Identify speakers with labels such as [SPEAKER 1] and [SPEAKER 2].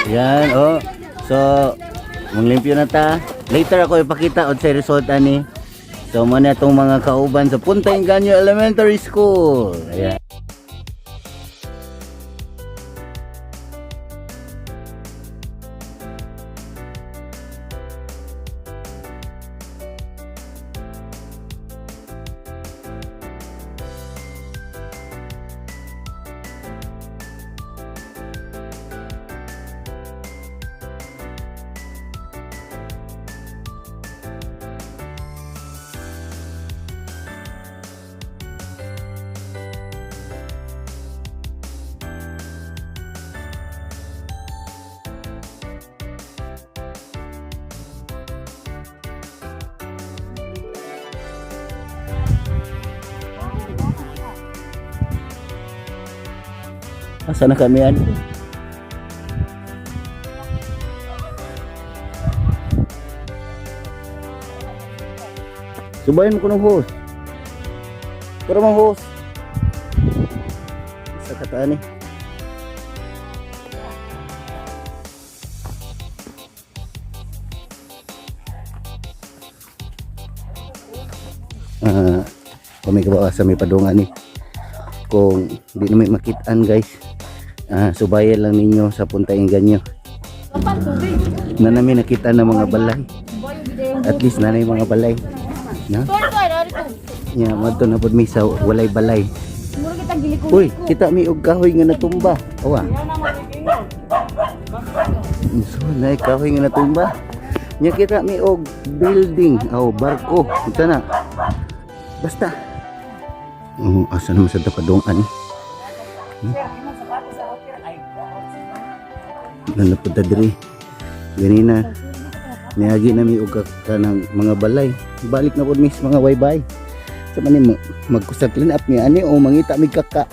[SPEAKER 1] Yan, oh. So, manglimpyo na ta. Later ako ipakita od sa result ani. So, muna itong mga kauban sa Punta Inganyo Elementary School. Ayan. Asa na kami yan? Subayin mo ko ng hose. Pero mga hose. Isa kataan eh. Kami kabawa sa may padungan eh. Kung hindi na may makitaan guys, subayan lang ninyo sa Punta Inganyo na namin nakita ng mga balay. At least na yung mga balay na nya madto na pud mi sa walay balay. Uy, kita mi og kahoy nga natumba. Awa, so na kahoy nga natumba. Nya kita mi og building barko. Kita na basta asa naman sa tapadungan nanapod ta diri ganina niagi na mi og ka ng mga balay. Balik na pud mis mga waybay sa manin magkusa clean up mi ani o mangita mi kaka.